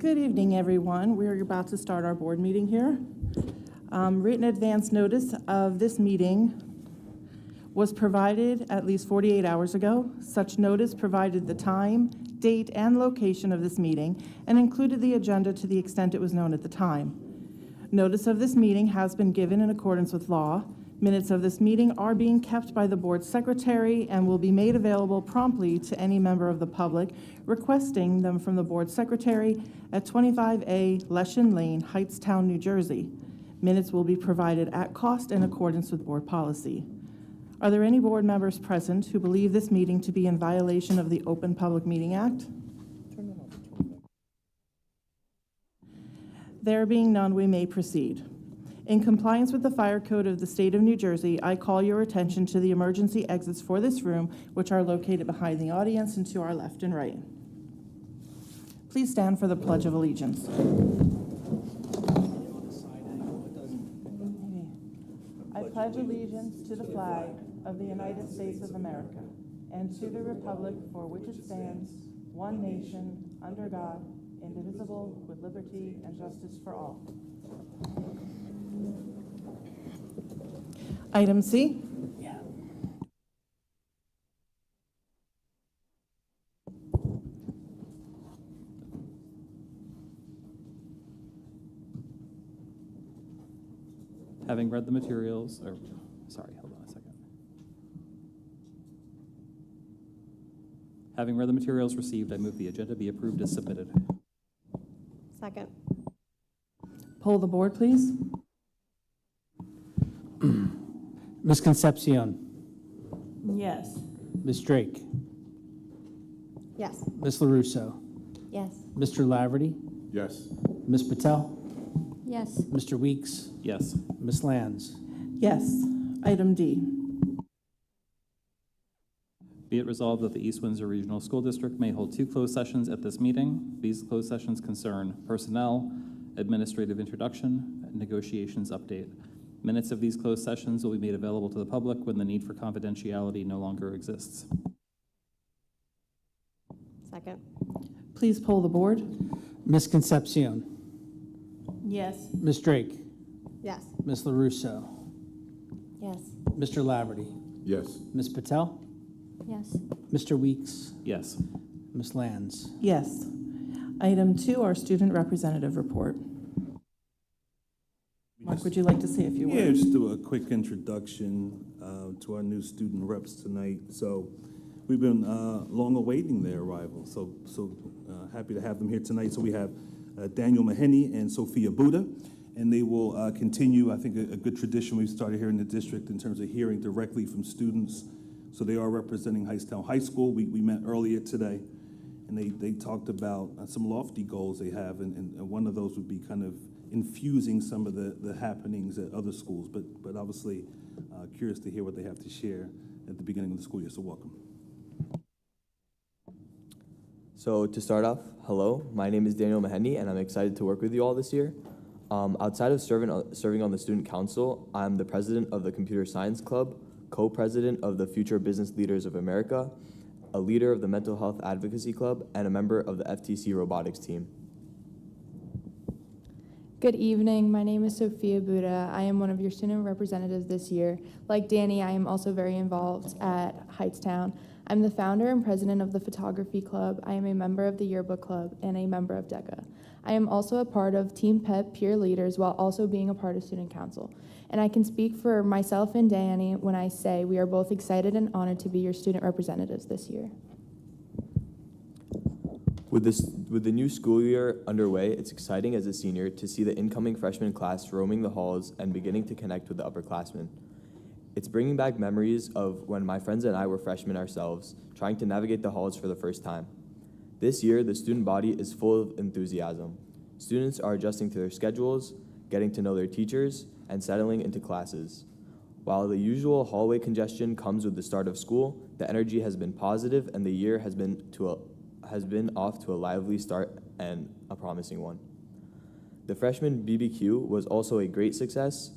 Good evening, everyone. We're about to start our board meeting here. Written advance notice of this meeting was provided at least 48 hours ago. Such notice provided the time, date, and location of this meeting and included the agenda to the extent it was known at the time. Notice of this meeting has been given in accordance with law. Minutes of this meeting are being kept by the board secretary and will be made available promptly to any member of the public requesting them from the board secretary at 25A Leshin Lane, Hightstown, New Jersey. Minutes will be provided at cost in accordance with board policy. Are there any board members present who believe this meeting to be in violation of the Open Public Meeting Act? There being none, we may proceed. In compliance with the fire code of the state of New Jersey, I call your attention to the emergency exits for this room, which are located behind the audience and to our left and right. Please stand for the Pledge of Allegiance. I pledge allegiance to the flag of the United States of America and to the republic for which it stands, one nation, under God, indivisible, with liberty and justice for all. Item C. Having read the materials, hold on a second. Having read the materials received, I move the agenda be approved as submitted. Second. Poll the board, please. Ms. Concepcion. Yes. Ms. Drake. Yes. Ms. LaRusso. Yes. Mr. Laverty. Yes. Ms. Patel. Yes. Mr. Weeks. Yes. Ms. Lands. Yes. Item D. Be it resolved that the East Windsor Regional School District may hold 2 closed sessions at this meeting. These closed sessions concern personnel, administrative introduction, and negotiations update. Minutes of these closed sessions will be made available to the public when the need for confidentiality no longer exists. Second. Please poll the board. Ms. Concepcion. Yes. Ms. Drake. Yes. Ms. LaRusso. Yes. Mr. Laverty. Yes. Ms. Patel. Yes. Mr. Weeks. Yes. Ms. Lands. Yes. Item 2, our student representative report. Mark, would you like to say a few Yeah, words? just do a quick introduction to our new student reps tonight. So we've been long awaiting their arrival. So happy to have them here tonight. So we have Daniel Maheny and Sophia Buddha, and they will continue, I think, a good tradition we've started here in the district in terms of hearing directly from students. So they are representing Hightstown High School. We met earlier today, and they talked about some lofty goals they have, and one of those would be kind of infusing some of the happenings at other schools, but obviously curious to hear what they have to share at the beginning of the school year, so welcome. So to start off, hello, my name is Daniel Maheny, and I'm excited to work with you all this year. Outside of serving on the student council, I'm the president of the Computer Science Club, co-president of the Future Business Leaders of America, a leader of the Mental Health Advocacy Club, and a member of the FTC robotics team. Good evening. My name is Sophia Buddha. I am one of your student representatives this year. Like Danny, I am also very involved at Hightstown. I'm the founder and president of the Photography Club. I am a member of the Yearbook Club and a member of DECA. I am also a part of Team Pep Peer Leaders while also being a part of Student Council. And I can speak for myself and Danny when I say we are both excited and honored to be your student representatives this year. With the new school year underway, it's exciting as a senior to see the incoming freshman class roaming the halls and beginning to connect with the upperclassmen. It's bringing back memories of when my friends and I were freshmen ourselves, trying to navigate the halls for the first time. This year, the student body is full of enthusiasm. Students are adjusting to their schedules, getting to know their teachers, and settling into classes. While the usual hallway congestion comes with the start of school, the energy has been positive and the year has been off to a lively start and a promising one. The freshman BBQ was also a great success,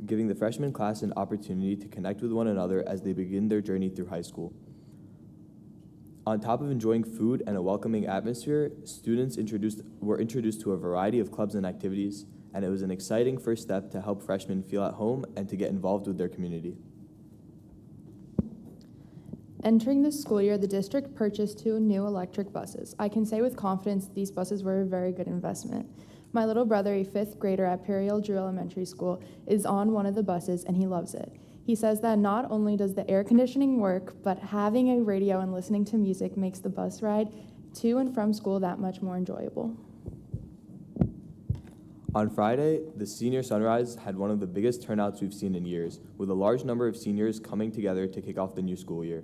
giving the freshman class an opportunity to connect with one another as they begin their journey through high school. On top of enjoying food and a welcoming atmosphere, students were introduced to a variety of clubs and activities, and it was an exciting first step to help freshmen feel at home and to get involved with their community. Entering this school year, the district purchased 2 new electric buses. I can say with confidence these buses were a very good investment. My little brother, a 5th grader at Perry L. Drew Elementary School, is on one of the buses and he loves it. He says that not only does the air conditioning work, but having a radio and listening to music makes the bus ride to and from school that much more enjoyable. On Friday, the senior sunrise had one of the biggest turnouts we've seen in years, with a large number of seniors coming together to kick off the new school year.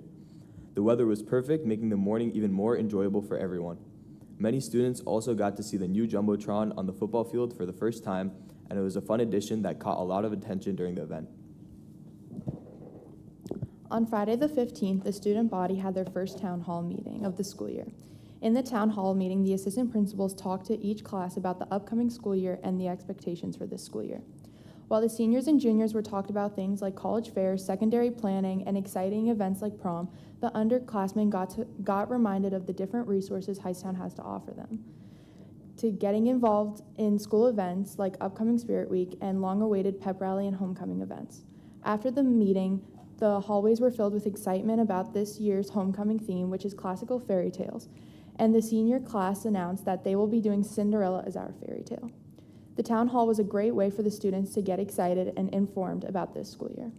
The weather was perfect, making the morning even more enjoyable for everyone. Many students also got to see the new Jumbotron on the football field for the first time, and it was a fun addition that caught a lot of attention during the event. On Friday the 15th, the student body had their first town hall meeting of the school year. In the town hall meeting, the assistant principals talked to each class about the upcoming school year and the expectations for this school year. While the seniors and juniors were talked about things like college fairs, secondary planning, and exciting events like prom, the underclassmen got reminded of the different resources Hightstown has to offer them. To getting involved in school events like upcoming Spirit Week and long-awaited pep rally and homecoming events. After the meeting, the hallways were filled with excitement about this year's homecoming theme, which is classical fairy tales, and the senior class announced that they will be doing Cinderella as our fairy tale. The town hall was a great way for the students to get excited and informed about this school year.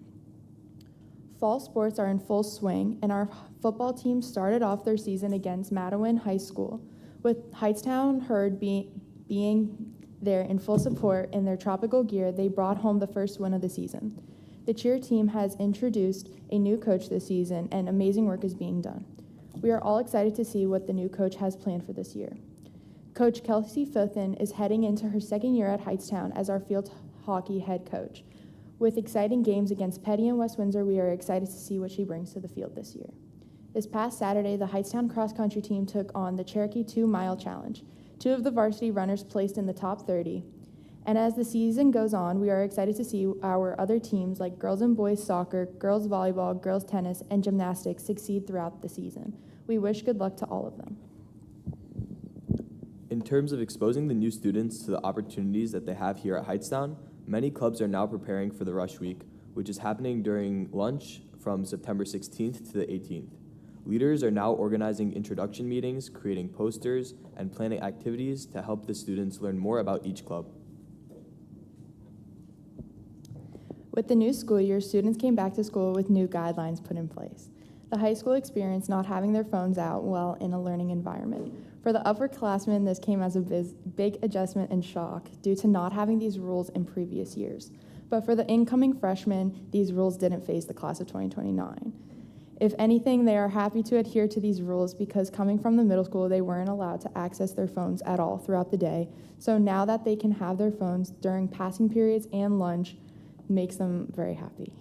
Fall sports are in full swing, and our football team started off their season against Mattawan High School, with Hightstown Herd being there in full support in their tropical gear. They brought home the first win of the season. The cheer team has introduced a new coach this season, and amazing work is being done. We are all excited to see what the new coach has planned for this year. Coach Kelsey Fithen is heading into her second year at Hightstown as our field hockey head coach. With exciting games against Petty and West Windsor, we are excited to see what she brings to the field this year. This past Saturday, the Hightstown cross-country team took on the Cherokee 2-mile challenge. 2 of the varsity runners placed in the top 30. And as the season goes on, we are excited to see our other teams like girls and boys soccer, girls volleyball, girls tennis, and gymnastics succeed throughout the season. We wish good luck to all of them. In terms of exposing the new students to the opportunities that they have here at Hightstown, many clubs are now preparing for the Rush Week, which is happening during lunch from September 16th to the 18th. Leaders are now organizing introduction meetings, creating posters, and planning activities to help the students learn more about each club. With the new school year, students came back to school with new guidelines put in place. The high school experienced not having their phones out while in a learning environment. For the upperclassmen, this came as a big adjustment and shock due to not having these rules in previous years. But for the incoming freshmen, these rules didn't phase the class of 2029. If anything, they are happy to adhere to these rules because coming from the middle school, they weren't allowed to access their phones at all throughout the day. So now that they can have their phones during passing periods and lunch, makes them very happy.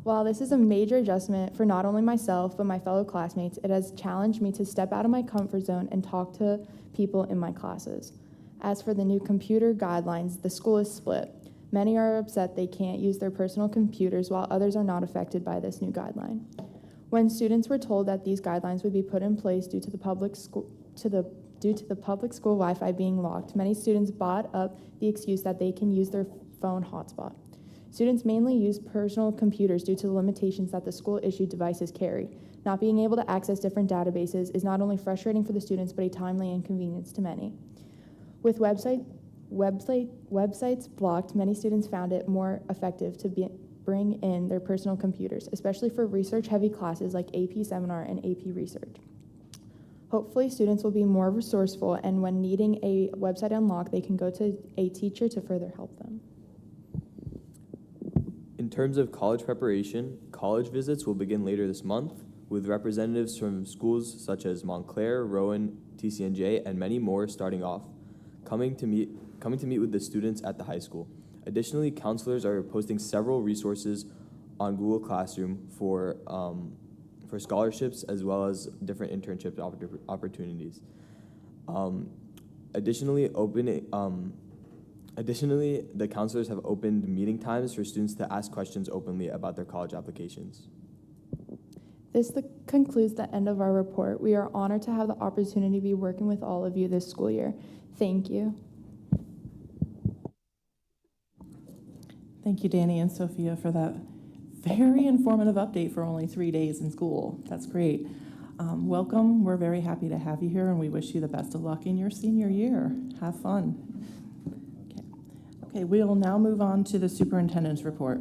While this is a major adjustment for not only myself, but my fellow classmates, it has challenged me to step out of my comfort zone and talk to people in my classes. As for the new computer guidelines, the school is split. Many are upset they can't use their personal computers, while others are not affected by this new guideline. When students were told that these guidelines would be put in place due to the public school Wi-Fi being locked, many students brought up the excuse that they can use their phone hotspot. Students mainly use personal computers due to the limitations that the school-issued devices carry. Not being able to access different databases is not only frustrating for the students, but a timely inconvenience to many. With websites blocked, many students found it more effective to bring in their personal computers, especially for research-heavy classes like AP Seminar and AP Research. Hopefully, students will be more resourceful, and when needing a website unlocked, they can go to a teacher to further help them. In terms of college preparation, college visits will begin later this month, with representatives from schools such as Montclair, Rowan, TCNJ, and many more starting off, coming to meet with the students at the high school. Additionally, counselors are posting several resources on Google Classroom for scholarships as well as different internship opportunities. Additionally, the counselors have opened meeting times for students to ask questions openly about their college applications. This concludes the end of our report. We are honored to have the opportunity to be working with all of you this school year. Thank you. Thank you, Danny and Sophia, for that very informative update for only 3 days in school. That's great. Welcome. We're very happy to have you here, and we wish you the best of luck in your senior year. Have fun. Okay, we'll now move on to the superintendent's report.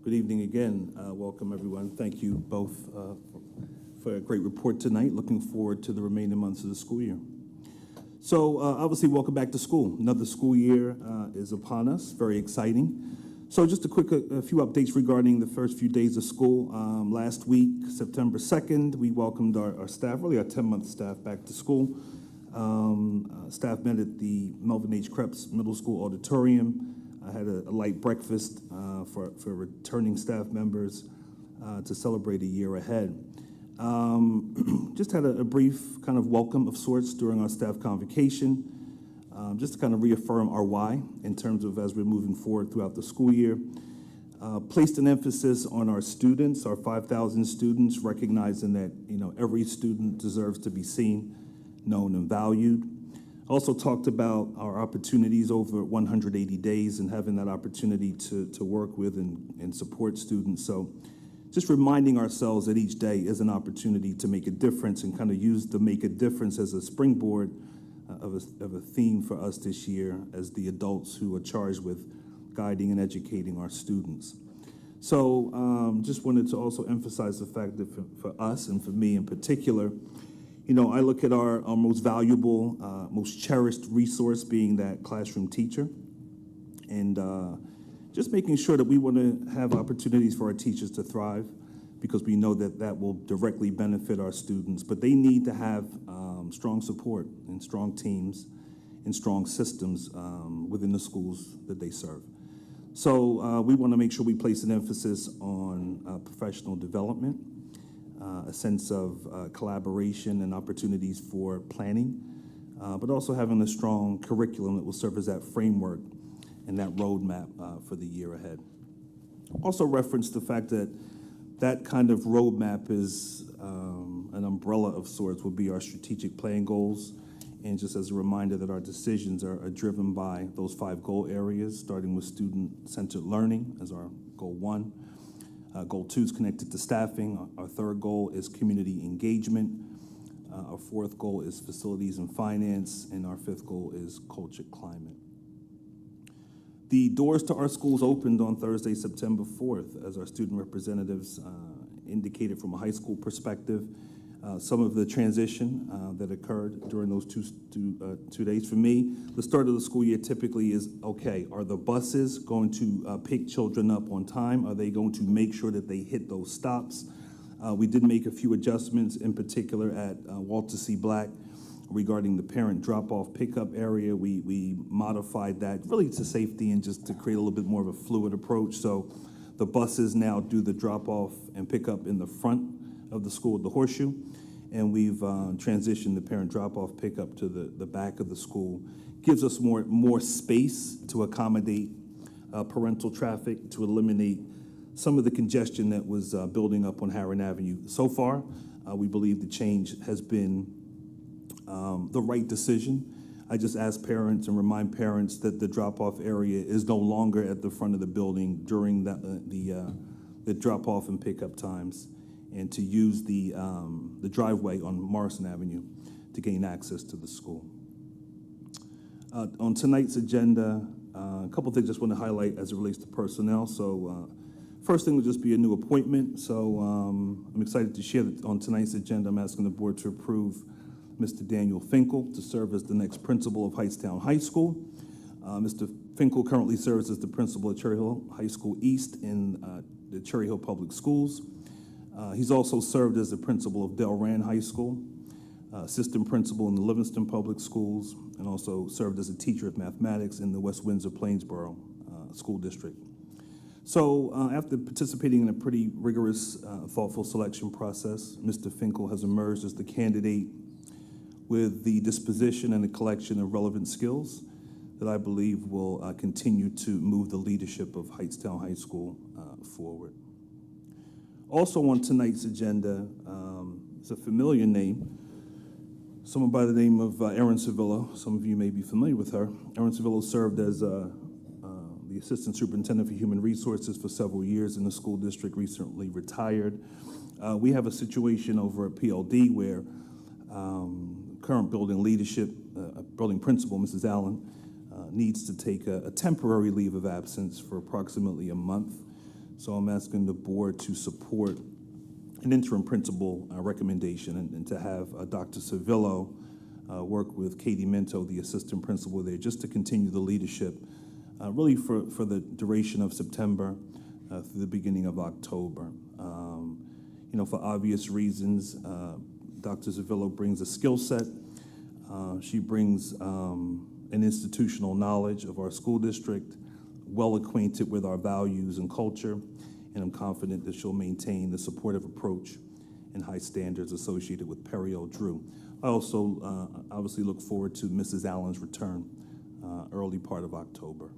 Good evening again. Welcome, everyone. Thank you both for a great report tonight. Looking forward to the remaining months of the school year. So obviously, welcome back to school. Another school year is upon us. Very exciting. So just a few updates regarding the first few days of school. Last week, September 2nd, we welcomed our staff, really our 10-month staff, back to school. Staff met at the Melvin H. Krebs Middle School auditorium. I had a light breakfast for returning staff members to celebrate a year ahead. Just had a brief kind of welcome of sorts during our staff convocation, just to kind of reaffirm our why in terms of as we're moving forward throughout the school year. Placed an emphasis on our students, our 5,000 students, recognizing that every student deserves to be seen, known, and valued. Also talked about our opportunities over 180 days and having that opportunity to work with and support students. So just reminding ourselves that each day is an opportunity to make a difference and kind of use the make a difference as a springboard of a theme for us this year as the adults who are charged with guiding and educating our students. So just wanted to also emphasize the fact that for us and for me in particular, I look at our most valuable, most cherished resource being that classroom teacher, and just making sure that we want to have opportunities for our teachers to thrive, because we know that that will directly benefit our students. But they need to have strong support and strong teams and strong systems within the schools that they serve. So we want to make sure we place an emphasis on professional development, a sense of collaboration and opportunities for planning, but also having a strong curriculum that will serve as that framework and that roadmap for the year ahead. Also reference the fact that that kind of roadmap is an umbrella of sorts, will be our strategic plan goals. And just as a reminder that our decisions are driven by those 5 goal areas, starting with student-centered learning as our goal 1. Goal 2 is connected to staffing. Our 3rd goal is community engagement. Our 4th goal is facilities and finance. And our 5th goal is culture climate. The doors to our schools opened on Thursday, September 4th, as our student representatives indicated from a high school perspective. Some of the transition that occurred during those two days. For me, the start of the school year typically is, okay, are the buses going to pick children up on time? Are they going to make sure that they hit those stops? We did make a few adjustments, in particular at Walter C. Black, regarding the parent drop-off pickup area. We modified that really to safety and just to create a little bit more of a fluid approach. So the buses now do the drop-off and pickup in the front of the school at the Horseshoe, and we've transitioned the parent drop-off pickup to the back of the school. Gives us more space to accommodate parental traffic, to eliminate some of the congestion that was building up on Harron Avenue. So far, we believe the change has been the right decision. I just ask parents and remind parents that the drop-off area is no longer at the front of the building during the drop-off and pickup times, and to use the driveway on Morrison Avenue to gain access to the school. On tonight's agenda, a couple things I just want to highlight as it relates to personnel. So first thing will just be a new appointment. So I'm excited to share that on tonight's agenda, I'm asking the board to approve Mr. Daniel Finkel to serve as the next principal of Hightstown High School. Mr. Finkel currently serves as the principal at Cherry Hill High School East in the Cherry Hill Public Schools. He's also served as the principal of Delran High School, assistant principal in the Livingston Public Schools, and also served as a teacher of mathematics in the West Windsor Plainsboro School District. So after participating in a pretty rigorous, thoughtful selection process, Mr. Finkel has emerged as the candidate with the disposition and the collection of relevant skills that I believe will continue to move the leadership of Hightstown High School forward. Also on tonight's agenda is a familiar name, someone by the name of Erin Civillo. Some of you may be familiar with her. Erin Civillo served as the Assistant Superintendent for Human Resources for several years in the school district, recently retired. We have a situation over at PLD where current building leadership, building principal, Mrs. Allen, needs to take a temporary leave of absence for approximately a month. So I'm asking the board to support an interim principal recommendation and to have Dr. Civillo work with Katie Minto, the assistant principal there, just to continue the leadership really for the duration of September through the beginning of October. You know, for obvious reasons, Dr. Civillo brings a skill set. She brings an institutional knowledge of our school district, well acquainted with our values and culture, and I'm confident that she'll maintain the supportive approach and high standards associated with Perio Drew. I also obviously look forward to Mrs. Allen's return early part of October.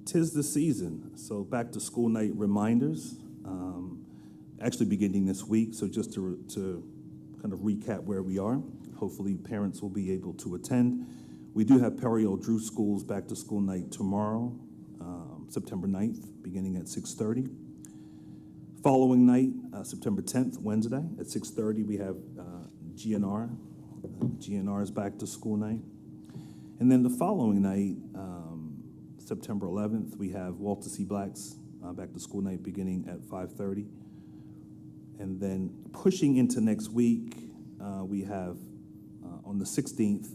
'Tis the season, so back to school night reminders, actually beginning this week, so just to kind of recap where we are. Hopefully parents will be able to attend. We do have Perio Drew Schools back to school night tomorrow, September 9th, beginning at 6:30. Following night, September 10th, Wednesday, at 6:30, we have GNR. GNR is back to school night. And then the following night, September 11th, we have Walter C. Black's back to school night beginning at 5:30. And then pushing into next week, we have on the 16th,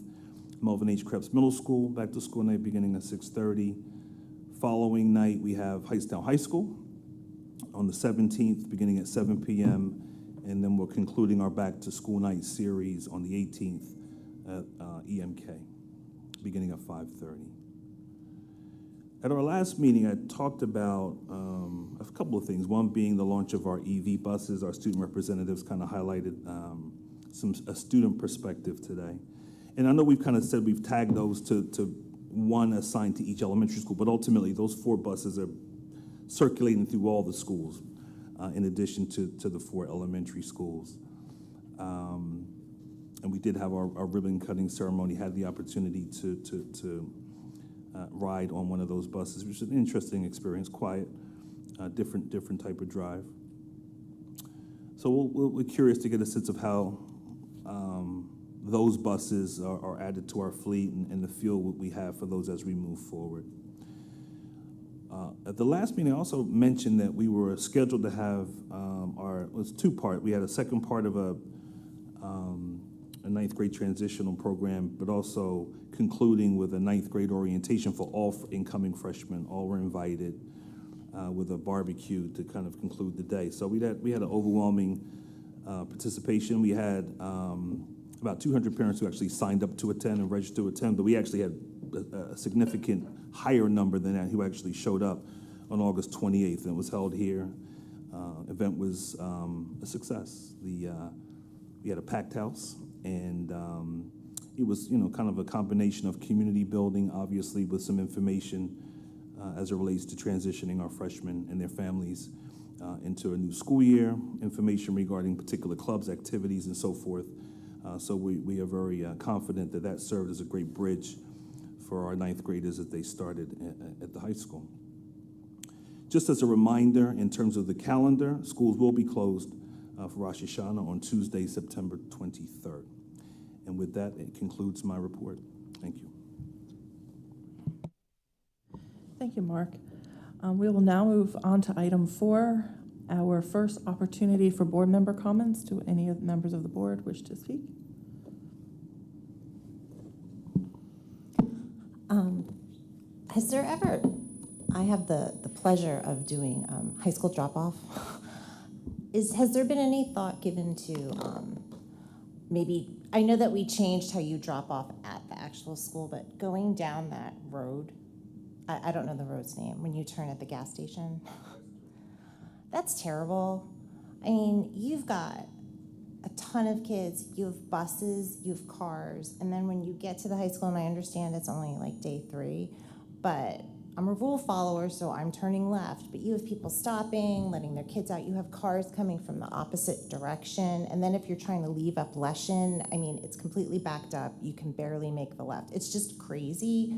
Melvin H. Krebs Middle School back to school night beginning at 6:30. Following night, we have Hightstown High School on the 17th, beginning at 7 p.m. And then we're concluding our back to school night series on the 18th at EMK, beginning at 5:30. At our last meeting, I talked about a couple of things. One being the launch of our EV buses. Our student representatives kind of highlighted a student perspective today. And I know we've kind of said we've tagged those to one assigned to each elementary school, but ultimately those 4 buses are circulating through all the schools in addition to the 4 elementary schools. And we did have our ribbon cutting ceremony, had the opportunity to ride on one of those buses, which is an interesting experience, quiet, different type of drive. So we're curious to get a sense of how those buses are added to our fleet and the feel we have for those as we move forward. At the last meeting, I also mentioned that we were scheduled to have it was 2-part. We had a second part of a 9th grade transitional program, but also concluding with a 9th grade orientation for all incoming freshmen. All were invited with a barbecue to kind of conclude the day. So we had an overwhelming participation. We had about 200 parents who actually signed up to attend and registered to attend, but we actually had a significant higher number than that who actually showed up on August 28th, and it was held here. Event was a success. We had a packed house, and it was, kind of a combination of community building, obviously, with some information as it relates to transitioning our freshmen and their families into a new school year, information regarding particular clubs, activities, and so forth. So we are very confident that served as a great bridge for our 9th graders as they started at the high school. Just as a reminder, in terms of the calendar, schools will be closed for Rosh Hashanah on Tuesday, September 23rd. And with that, it concludes my report. Thank you. Thank you, Mark. We will now move on to item 4, our first opportunity for board member comments. Do any of the members of the board wish to speak? Has there ever, I have the pleasure of doing high school drop-off. Has there been any thought given to maybe, I know that we changed how you drop off at the actual school, but going down that road, I don't know the road's name, when you turn at the gas station, that's terrible. I mean, you've got a ton of kids, you have buses, you have cars, and then when you get to the high school, and I understand it's only like day 3, but I'm a rule follower, so I'm turning left, but you have people stopping, letting their kids out. You have cars coming from the opposite direction. And then if you're trying to leave up Leshen, I mean, it's completely backed up. You can barely make the left. It's just crazy.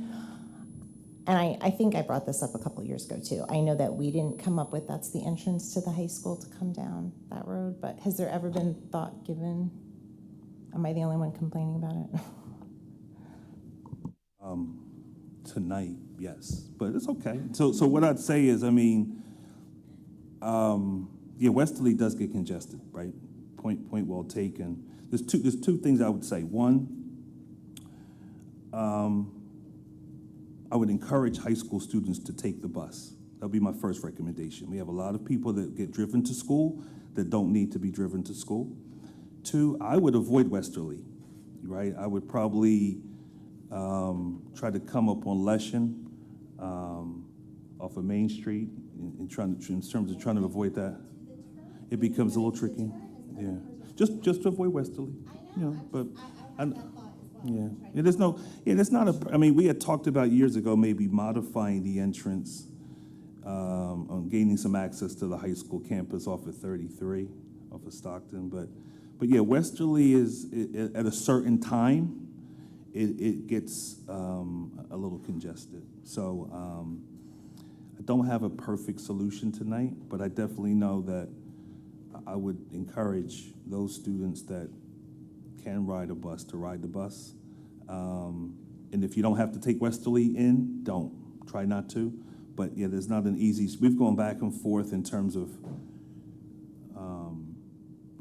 And I think I brought this up a couple years ago too. I know that we didn't come up with that's the entrance to the high school to come down that road, but has there ever been thought given? Am I the only one complaining about it? Tonight, yes, but it's okay. So what I'd say is, I mean, yeah, Westerly does get congested, right? Point well taken. There's two things I would say. One, I would encourage high school students to take the bus. That would be my first recommendation. We have a lot of people that get driven to school that don't need to be driven to school. Two, I would avoid Westerly, right? I would probably try to come up on Leshen off of Main Street in terms of trying to avoid that. It becomes a little tricky. Yeah, just to avoid Westerly. You know, but yeah, there's no, there's not a. I mean, we had talked about years ago maybe modifying the entrance on gaining some access to the high school campus off of 33, off of Stockton. But yeah, Westerly is at a certain time. It gets a little congested. So I don't have a perfect solution tonight, but I definitely know that I would encourage those students that can ride a bus to ride the bus. And if you don't have to take Westerly in, don't. Try not to. But yeah, there's not an easy, we've gone back and forth in terms of,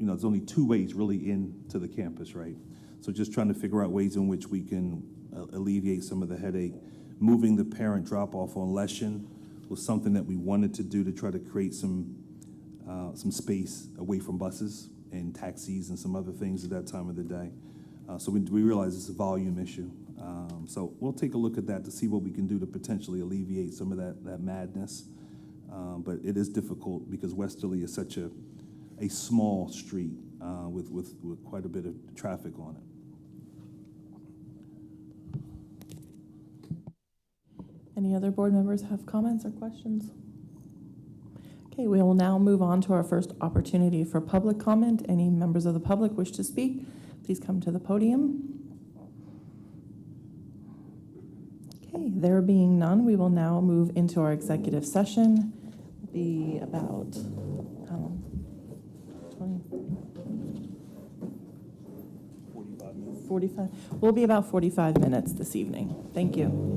there's only two ways really into the campus, right? So just trying to figure out ways in which we can alleviate some of the headache. Moving the parent drop-off on Leshen was something that we wanted to do to try to create some space away from buses and taxis and some other things at that time of the day. So we realize it's a volume issue. So we'll take a look at that to see what we can do to potentially alleviate some of that madness. But it is difficult because Westerly is such a small street with quite a bit of traffic on it. Any other board members have comments or questions? Okay, we will now move on to our first opportunity for public comment. Any members of the public wish to speak, please come to the podium. Okay, there being none, we will now move into our executive session. It'll be about 45. We'll be about 45 minutes this evening. Thank you.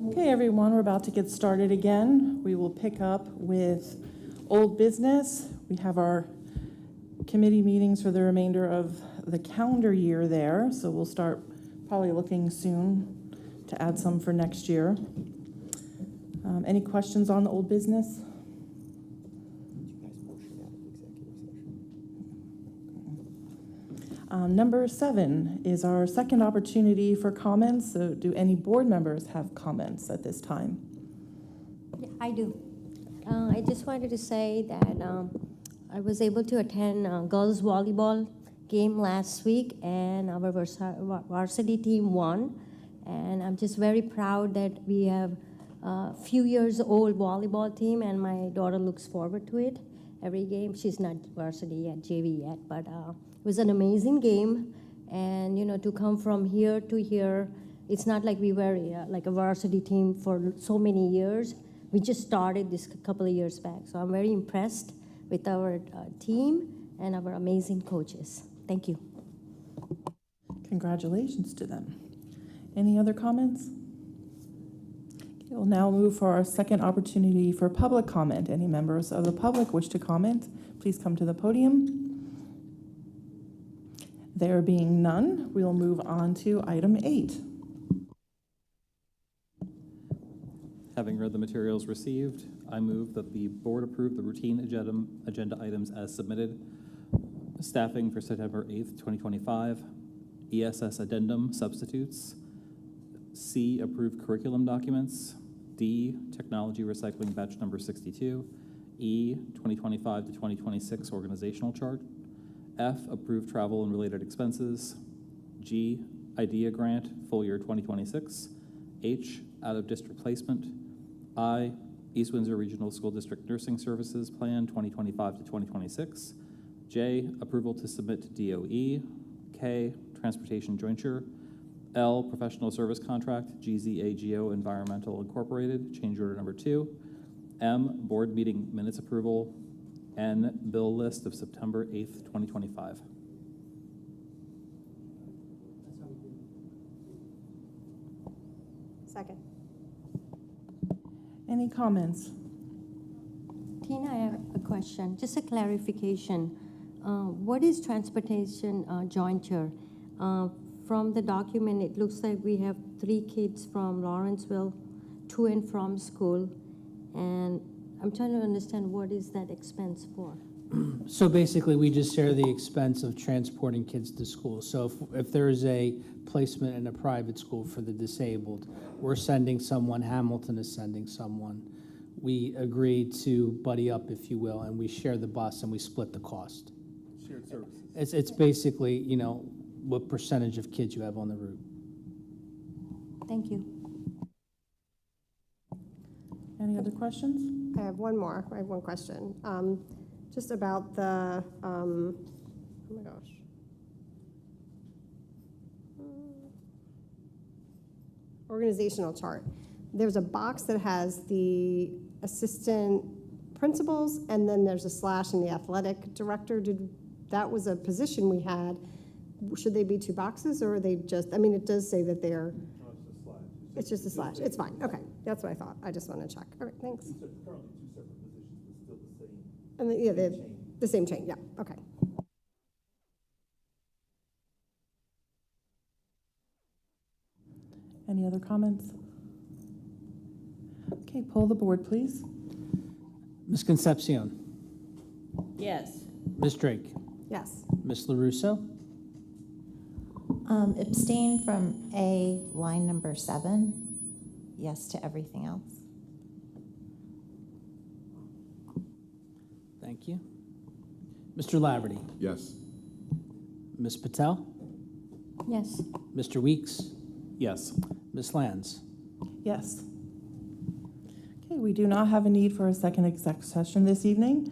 Okay, everyone, we're about to get started again. We will pick up with old business. We have our committee meetings for the remainder of the calendar year there, so we'll start probably looking soon to add some for next year. Any questions on the old business? Number 7 is our second opportunity for comments. So do any board members have comments at this time? Yeah, I do. I just wanted to say that I was able to attend girls volleyball game last week, and our varsity team won. And I'm just very proud that we have a few years old volleyball team, and my daughter looks forward to it every game. She's not varsity yet, JV yet, but it was an amazing game. And you know, to come from here to here, it's not like we were like a varsity team for so many years. We just started this a couple of years back. So I'm very impressed with our team and our amazing coaches. Thank you. Congratulations to them. Any other comments? Okay, we'll now move for our second opportunity for public comment. Any members of the public wish to comment, please come to the podium. There being none, we will move on to item 8. Having read the materials received, I move that the board approve the routine agenda items as submitted. Staffing for September 8th, 2025, ESS addendum substitutes, C, approved curriculum documents, D, technology recycling batch number 62, E, 2025 to 2026 organizational chart, F, approved travel and related expenses, G, IDEA grant, full year 2026, H, out of district placement, I, East Windsor Regional School District Nursing Services Plan 2025 to 2026, J, approval to submit to DOE, K, transportation jointure, L, professional service contract, GZAGO Environmental Incorporated, change order number 2, M, board meeting minutes approval, N, bill list of September 8th, 2025. Second. Any comments? Tina, I have a question, just a clarification. What is transportation jointure? From the document, it looks like we have 3 kids from Lawrenceville to and from school, and I'm trying to understand what is that expense for? So basically, we just share the expense of transporting kids to school. So if there is a placement in a private school for the disabled, we're sending someone, Hamilton is sending someone. We agree to buddy up, if you will, and we share the bus and we split the cost. Shared services. It's basically, you know, what percentage of kids you have on the route. Thank you. Any other questions? I have one more. I have one question. Just about the, oh my gosh. Organizational chart. There's a box that has the assistant principals, and then there's a slash in the athletic director. That was a position we had. Should they be 2 boxes, or are they just, I mean, it does say that they're. No, it's a slash. It's just a slash. It's fine. Okay, that's what I thought. I just want to check. All right, thanks. Currently 2 separate positions, but still the same. And then, yeah, Same chain. the same chain. Yeah. Okay. Any other comments? Okay, poll the board, please. Ms. Concepcion, Yes. Ms. Drake, Yes. Ms. LaRusso, Abstain from A, line number 7. Yes to everything else. thank you. Mr. Laverty, Yes. Ms. Patel, Yes. Mr. Weeks, Yes. Ms. Lands. Yes. Okay, we do not have a need for a second exec session this evening.